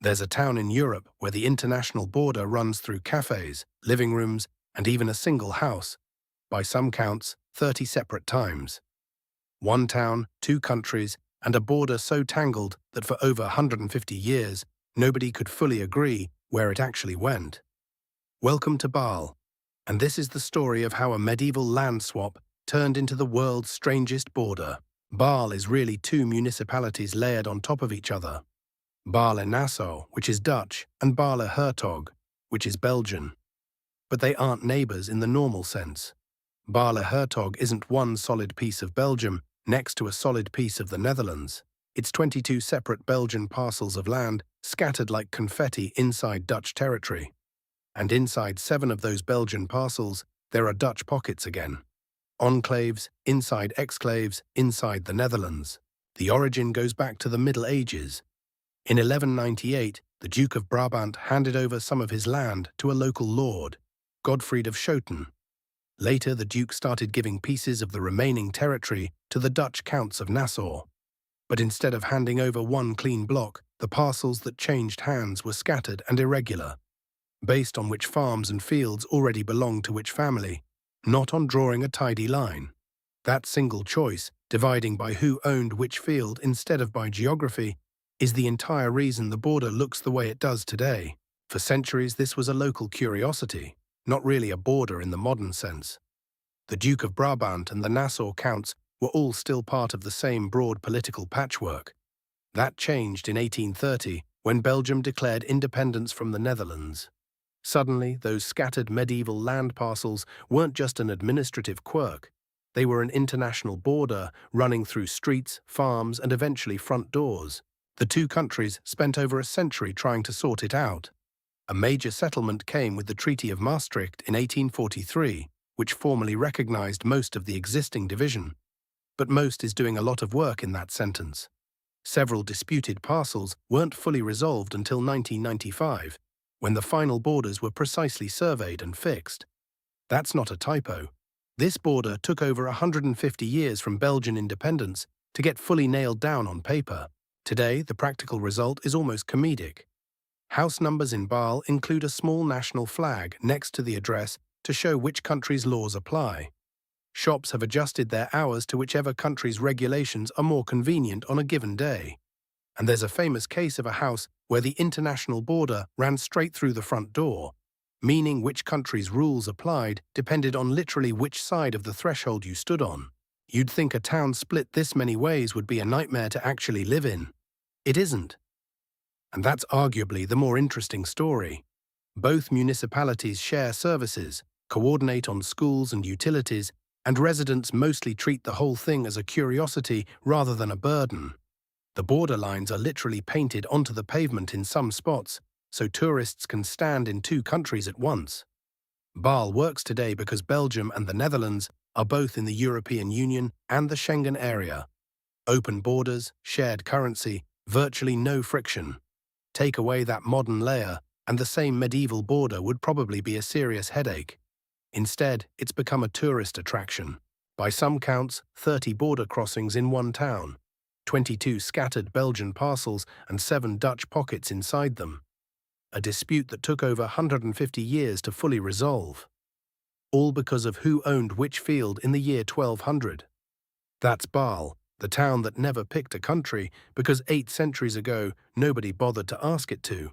There's a town in Europe where the international border runs through cafes, living rooms, and even a single house, by some counts, 30 separate times. One town, two countries, and a border so tangled that for over 150 years, nobody could fully agree where it actually went. Welcome to Baarle, and this is the story of how a medieval land swap turned into the world's strangest border. Baarle is really two municipalities layered on top of each other. Baarle-Nassau, which is Dutch, and Baarle-Hertog, which is Belgian. But they aren't neighbours in the normal sense. Baarle-Hertog isn't one solid piece of Belgium next to a solid piece of the Netherlands. It's 22 separate Belgian parcels of land scattered like confetti inside Dutch territory. And inside 7 of those Belgian parcels, there are Dutch pockets again. Enclaves, inside exclaves, inside the Netherlands. The origin goes back to the Middle Ages. In 1198, the Duke of Brabant handed over some of his land to a local lord, Godfried of Schoten. Later, the Duke started giving pieces of the remaining territory to the Dutch counts of Nassau. But instead of handing over one clean block, the parcels that changed hands were scattered and irregular, based on which farms and fields already belonged to which family, not on drawing a tidy line. That single choice, dividing by who owned which field instead of by geography, is the entire reason the border looks the way it does today. For centuries, this was a local curiosity, not really a border in the modern sense. The Duke of Brabant and the Nassau counts were all still part of the same broad political patchwork. That changed in 1830, when Belgium declared independence from the Netherlands. Suddenly, those scattered medieval land parcels weren't just an administrative quirk. They were an international border running through streets, farms, and eventually front doors. The two countries spent over a century trying to sort it out. A major settlement came with the Treaty of Maastricht in 1843, which formally recognized most of the existing division. But most is doing a lot of work in that sentence. Several disputed parcels weren't fully resolved until 1995, when the final borders were precisely surveyed and fixed. That's not a typo. This border took over 150 years from Belgian independence to get fully nailed down on paper. Today, the practical result is almost comedic. House numbers in Baarle include a small national flag next to the address to show which country's laws apply. Shops have adjusted their hours to whichever country's regulations are more convenient on a given day. And there's a famous case of a house where the international border ran straight through the front door, meaning which country's rules applied depended on literally which side of the threshold you stood on. You'd think a town split this many ways would be a nightmare to actually live in. It isn't. And that's arguably the more interesting story. Both municipalities share services, coordinate on schools and utilities, and residents mostly treat the whole thing as a curiosity rather than a burden. The border lines are literally painted onto the pavement in some spots, so tourists can stand in two countries at once. Baarle works today because Belgium and the Netherlands are both in the European Union and the Schengen area. Open borders, shared currency, virtually no friction. Take away that modern layer, and the same medieval border would probably be a serious headache. Instead, it's become a tourist attraction. By some counts, 30 border crossings in one town, 22 scattered Belgian parcels and 7 Dutch pockets inside them. A dispute that took over 150 years to fully resolve. All because of who owned which field in the year 1200. That's Baarle, the town that never picked a country because 8 centuries ago nobody bothered to ask it to.